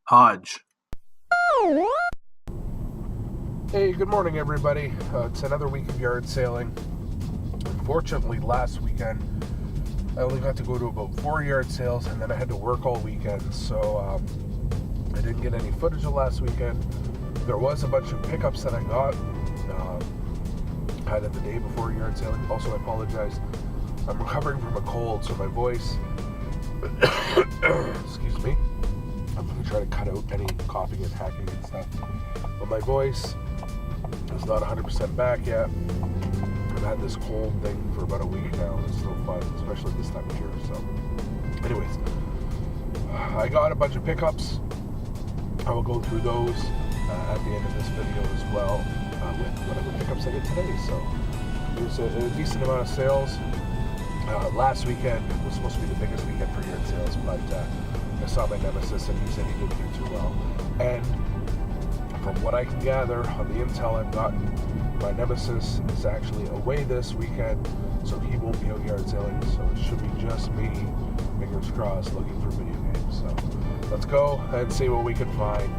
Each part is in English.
Hodge. Hey, good morning, everybody. It's another week of yard sailing. Unfortunately, last weekend, I only got to go to about 4 yard sales, and then I had to work all weekend, so I didn't get any footage of last weekend. There was a bunch of pickups that I got kind of the day before yard sailing. Also, I apologize. I'm recovering from a cold, so my voice, excuse me, I'm going to try to cut out any coughing and hacking and stuff. But my voice is not 100% back yet. I've had this cold thing for about a week now. It's no fun, especially this time of year. So, anyways, I got a bunch of pickups. I will go through those at the end of this video as well with whatever pickups I get today. So, there's a decent amount of sales. Last weekend was supposed to be the biggest weekend for yard sales, but I saw my nemesis and he said he didn't do too well. And from what I can gather on the intel I've gotten, my nemesis is actually away this weekend, so he won't be out yard sailing. So it should be just me, fingers crossed, looking for video games. So let's go and see what we can find.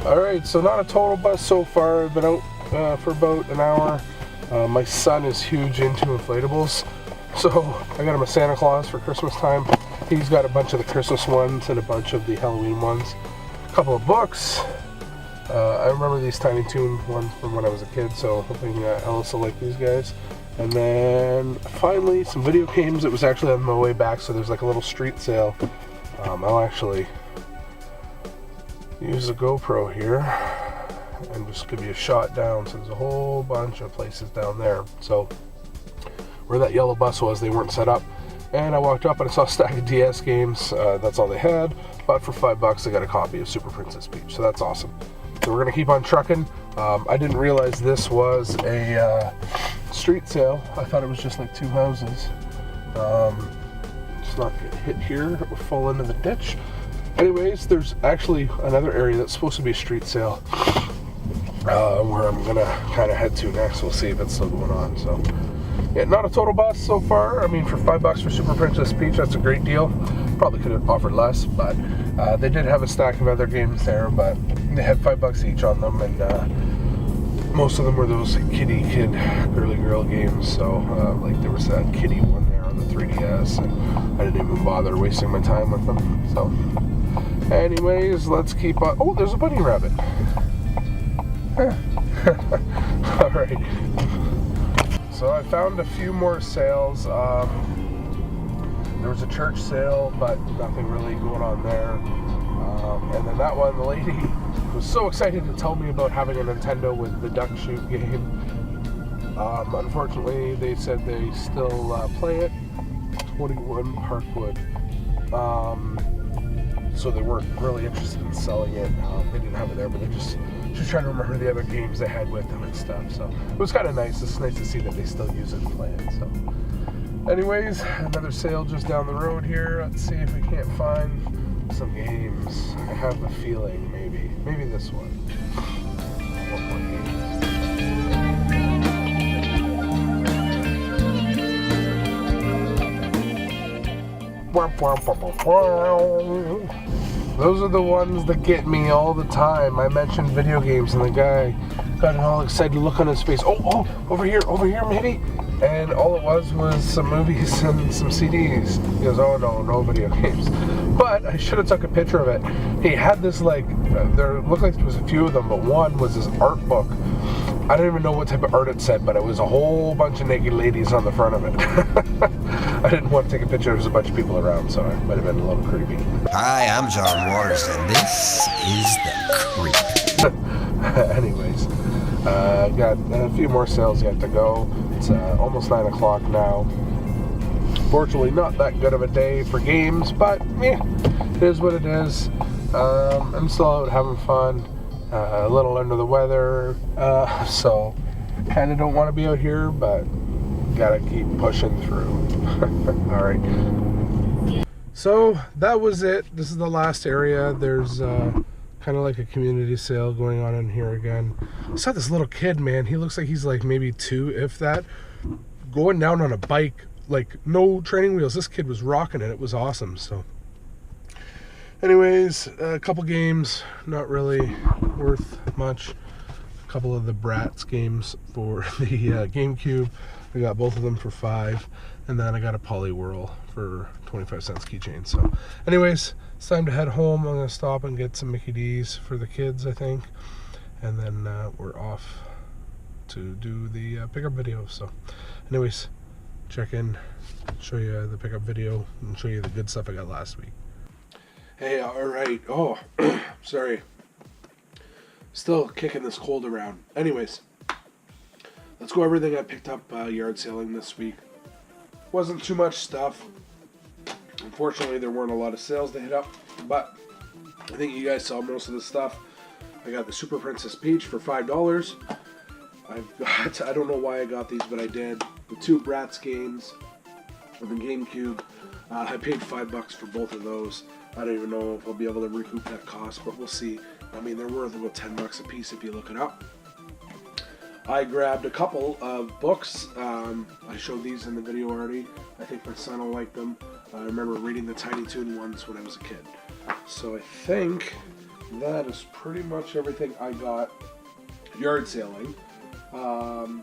Alright, so not a total bust so far. I've been out for about an hour. My son is huge into inflatables, so I got him a Santa Claus for Christmas time. He's got a bunch of the Christmas ones and a bunch of the Halloween ones. A couple of books. I remember these Tiny Toon ones from when I was a kid, so hoping Alice will like these guys. And then finally some video games. It was actually on my way back, so there's like a little street sale. I'll actually use the GoPro here and just give you a shot down. So there's a whole bunch of places down there. So where that yellow bus was, they weren't set up. And I walked up and I saw a stack of DS games. That's all they had. But for $5, I got a copy of Super Princess Peach. So that's awesome. So we're gonna keep on trucking. I didn't realize this was a street sale. I thought it was just like two houses. Just not get hit here or fall into the ditch. Anyways, there's actually another area that's supposed to be a street sale where I'm gonna kind of head to next. We'll see if it's still going on. So, yeah, not a total bust so far. I mean, for $5 for Super Princess Peach, that's a great deal. Probably could have offered less, but they did have a stack of other games there, but they had $5 each on them, and most of them were those kid, girly girl games. So, like there was that kitty one there on the 3DS, and I didn't even bother wasting my time with them. So. Anyways, let's keep on. Oh, there's a bunny rabbit. Alright. So I found a few more sales. There was a church sale, but nothing really going on there. And then that one, the lady was so excited to tell me about having a Nintendo with the duck shoot game. Unfortunately, they said they still play it. 21 Parkwood. So they weren't really interested in selling it. They didn't have it there, but they're just trying to remember the other games they had with them and stuff. So it was kind of nice. It's nice to see that they still use it and play it. So, anyways, another sale just down the road here. Let's see if we can't find some games. I have a feeling maybe this one. One more game. Those are the ones that get me all the time. I mentioned video games and the guy got an all excited look on his face. Oh, over here maybe? And all it was some movies and some CDs. He goes, oh no video games. But I should have took a picture of it. He had this there looked like there was a few of them, but one was this art book. I don't even know what type of art it said, but it was a whole bunch of naked ladies on the front of it. I didn't want to take a picture. There was a bunch of people around, so it might have been a little creepy. Hi, I'm John Waters, and this is The Creep. Anyways, got a few more sales yet to go. It's almost 9 o'clock now. Fortunately, not that good of a day for games, but it is what it is. I'm still out having fun. A little under the weather, so kind of don't want to be out here, but gotta keep pushing through. All right. So that was it. This is the last area. There's kind of like a community sale going on in here again. I saw this little kid, man. He looks like he's like maybe 2, if that, going down on a bike, like no training wheels. This kid was rocking it. It was awesome. So anyways, a couple games, not really worth much. A couple of the Bratz games for the GameCube. I got both of them for $5, and then I got a Polywhirl for 25 cents keychain. So anyways, it's time to head home. I'm gonna stop and get some Mickey D's for the kids, I think, and then we're off to do the pickup video. So anyways, check in, show you the pickup video, and show you the good stuff I got last week. Hey, alright. Oh, sorry. Still kicking this cold around. Anyways, let's go everything I picked up yard sailing this week. Wasn't too much stuff. Unfortunately, there weren't a lot of sales to hit up, but I think you guys saw most of the stuff. I got the Super Princess Peach for $5. I've got, I don't know why I got these, but I did. The 2 Bratz games for the GameCube. I paid $5 for both of those. I don't even know if I'll be able to recoup that cost, but we'll see. I mean, they're worth about $10 a piece if you look it up. I grabbed a couple of books. I showed these in the video already. I think my son will like them. I remember reading the Tiny Toon ones when I was a kid. So I think that is pretty much everything I got yard sailing. And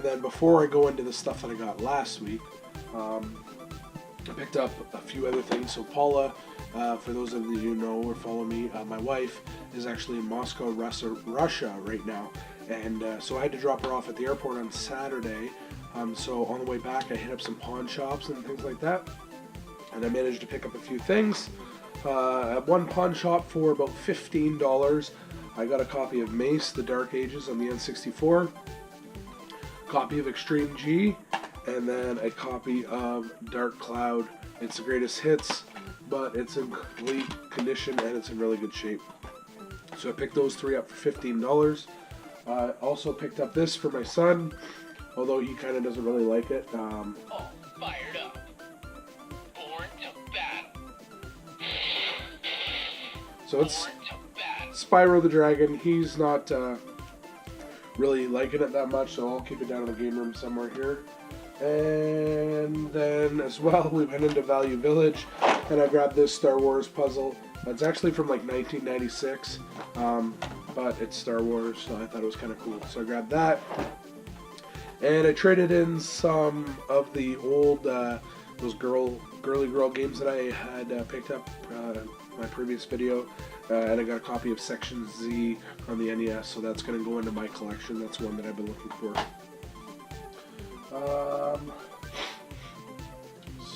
then before I go into the stuff that I got last week, I picked up a few other things. So Paula, for those of you who know or follow me, my wife is actually in Moscow, Russia right now. And so I had to drop her off at the airport on Saturday. So on the way back, I hit up some pawn shops and things like that. And I managed to pick up a few things. At one pawn shop for about $15, I got a copy of Mace, The Dark Ages on the N64, copy of Extreme G, and then a copy of Dark Cloud. It's the greatest hits, but it's in complete condition and it's in really good shape. So I picked those 3 up for $15. I also picked up this for my son, although he kind of doesn't really like it. All fired up. Born to battle. So it's Spyro the Dragon. He's not really liking it that much, so I'll keep it down in the game room somewhere here. And then as well, we went into Value Village, and I grabbed this Star Wars puzzle. It's actually from like 1996, but it's Star Wars, so I thought it was kind of cool. So I grabbed that, and I traded in some of the old those girly girl games that I had picked up in my previous video, and I got a copy of Section Z on the NES, so that's going to go into my collection. That's one that I've been looking for.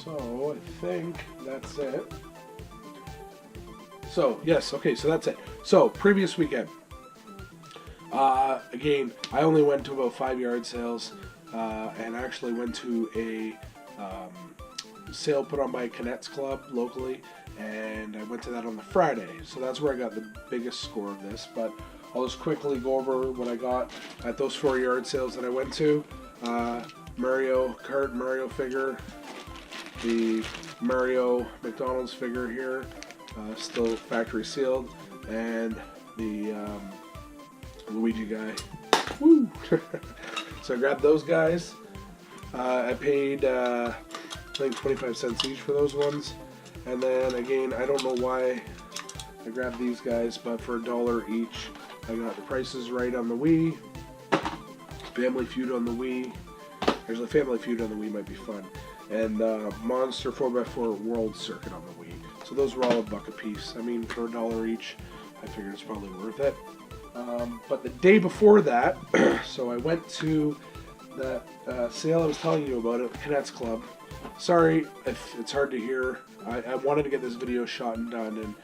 So I think that's it. So yes, okay, so that's it. So previous weekend, again, I only went to about 5 yard sales, and I actually went to a sale put on by Cartridge Club locally, and I went to that on the Friday. So that's where I got the biggest score of this. But I'll just quickly go over what I got at those 4 yard sales that I went to. Mario figure, the Mario McDonald's figure here, still factory sealed, and the Luigi guy. Woo! So I grabbed those guys. I paid I think 25 cents each for those ones. And then again, I don't know why I grabbed these guys, but for $1 each, I got the prices right on the Wii. Family Feud on the Wii. There's a Family Feud on the Wii, might be fun. And Monster 4x4 World Circuit on the Wii. So those were all $1 a piece. I mean, for $1 each, I figured it's probably worth it. But the day before that, so I went to that sale I was telling you about at Cartridge Club. Sorry if it's hard to hear. I wanted to get this video shot and done, and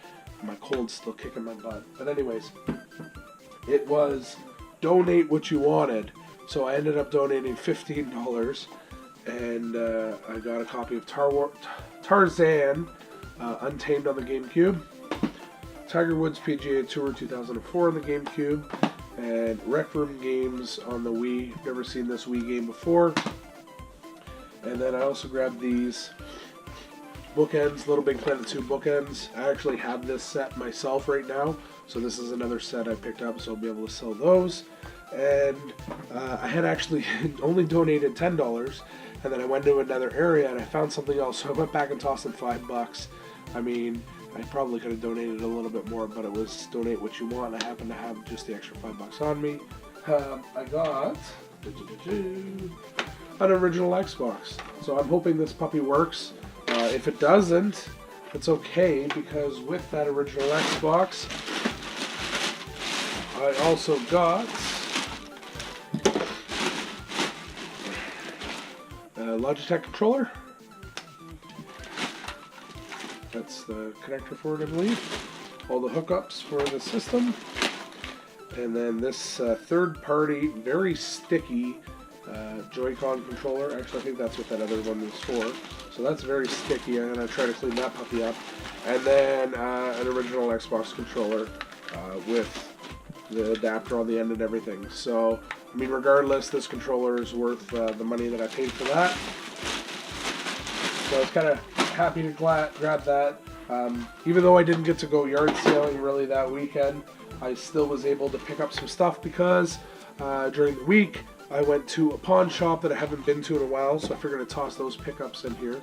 my cold's still kicking my butt. But anyways, it was donate what you wanted. So I ended up donating $15, and I got a copy of Tarzan Untamed on the GameCube, Tiger Woods PGA Tour 2004 on the GameCube, and Rec Room Games on the Wii. Never seen this Wii game before. And then I also grabbed these bookends, Little Big Planet 2 bookends. I actually have this set myself right now, so this is another set I picked up, so I'll be able to sell those. And I had actually only donated $10, and then I went to another area and I found something else, so I went back and tossed in $5. I mean, I probably could have donated a little bit more, but it was donate what you want. I happen to have just the extra $5 on me. I got an original Xbox, so I'm hoping this puppy works. If it doesn't, it's okay, because with that original Xbox, I also got a Logitech controller. That's the connector for it, I believe. All the hookups for the system. And then this third-party, very sticky Joy-Con controller. Actually, I think that's what that other one is for. So that's very sticky. I'm going to try to clean that puppy up. And then an original Xbox controller with the adapter on the end and everything. So, I mean, regardless, this controller is worth the money that I paid for that. So I was kind of happy to grab that. Even though I didn't get to go yard sailing really that weekend, I still was able to pick up some stuff because during the week I went to a pawn shop that I haven't been to in a while, so I figured I'd toss those pickups in here.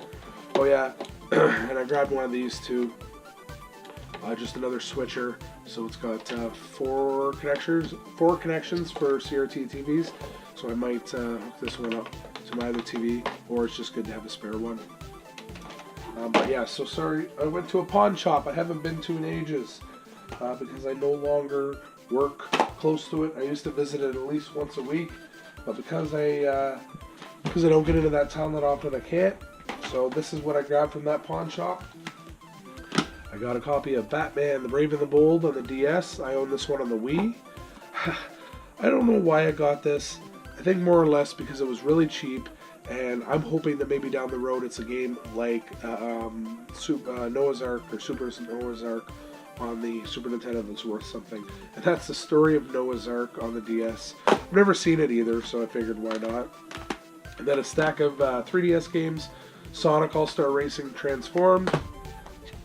Oh yeah, and I grabbed one of these too. Just another switcher, so it's got four connections for CRT TVs. So I might hook this one up to my other TV, or it's just good to have a spare one. But yeah, so sorry, I went to a pawn shop I haven't been to in ages because I no longer work close to it. I used to visit it at least once a week, but because I don't get into that town that often, I can't. So this is what I grabbed from that pawn shop. I got a copy of Batman: The Brave and the Bold on the DS. I own this one on the Wii. I don't know why I got this. I think more or less because it was really cheap, and I'm hoping that maybe down the road it's a game like Noah's Ark or Super Noah's Ark on the Super Nintendo that's worth something. And that's the story of Noah's Ark on the DS. I've never seen it either, so I figured why not. And then a stack of 3DS games: Sonic All-Star Racing Transformed,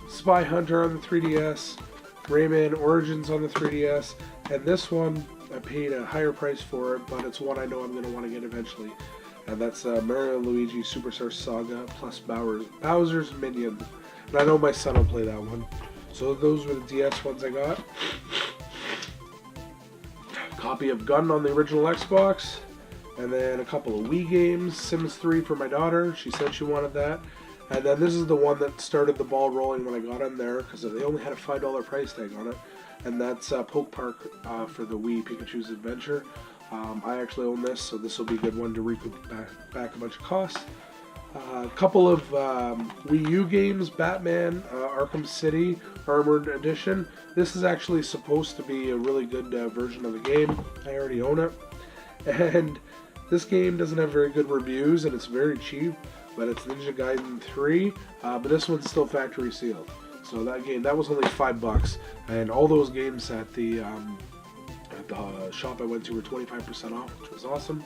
Spy Hunter on the 3DS, Rayman Origins on the 3DS, and this one I paid a higher price for it, but it's one I know I'm going to want to get eventually. And that's Mario and Luigi Superstar Saga plus Bowser's Minion. And I know my son will play that one. So those were the DS ones I got. Copy of Gun on the original Xbox. And then a couple of Wii games. Sims 3 for my daughter. She said she wanted that. And then this is the one that started the ball rolling when I got in there, because they only had a $5 price tag on it. And that's Poke Park for the Wii, Pikachu's Adventure. I actually own this, so this will be a good one to recoup back a bunch of costs. A couple of Wii U games: Batman Arkham City Armored Edition. This is actually supposed to be a really good version of the game. I already own it. And this game doesn't have very good reviews, and it's very cheap, but it's Ninja Gaiden 3, but this one's still factory sealed. So that game, that was only $5, and all those games at the shop I went to were 25% off, which was awesome.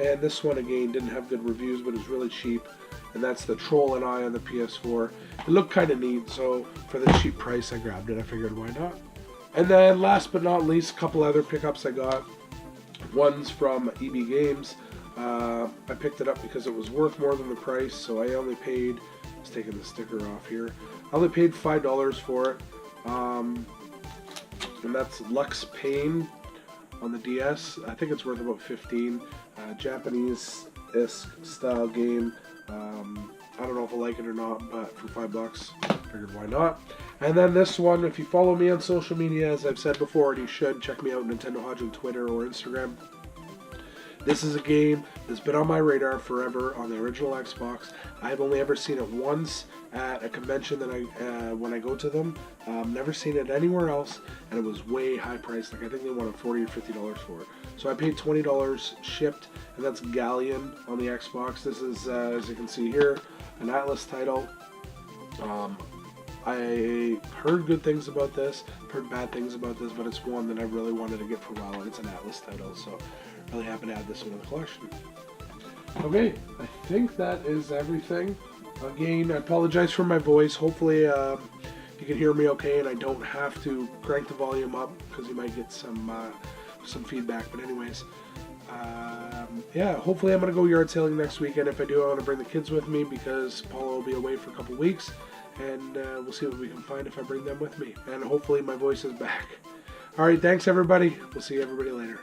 And this one again didn't have good reviews, but it was really cheap, and that's the Troll and I on the PS4. It looked kind of neat, so for the cheap price I grabbed it. I figured why not. And then last but not least, a couple other pickups I got. One's from EB Games. I picked it up because it was worth more than the price, so I only paid, let's take the sticker off here, I only paid $5 for it, and that's Lux Pain on the DS. I think it's worth about $15. Japanese-esque style game. I don't know if I like it or not, but for $5, figured why not. And then this one, if you follow me on social media, as I've said before, and you should, check me out, Nintendo Hodge on Twitter or Instagram. This is a game that's been on my radar forever on the original Xbox. I've only ever seen it once at a convention that when I go to them. Never seen it anywhere else, and it was way high priced. Like I think they wanted $40 or $50 for it. So I paid $20 shipped, and that's Galleon on the Xbox. This is, as you can see here, an Atlas title. I heard good things about this, heard bad things about this, but it's one that I really wanted to get for a while, and it's an Atlas title, so really happy to add this one to the collection. Okay, I think that is everything. Again, I apologize for my voice. Hopefully you can hear me okay and I don't have to crank the volume up because you might get some feedback. But anyways, yeah, hopefully I'm going to go yard sailing next weekend. If I do, I want to bring the kids with me because Paula will be away for a couple weeks. And we'll see what we can find if I bring them with me. And hopefully my voice is back. All right, thanks everybody. We'll see everybody later.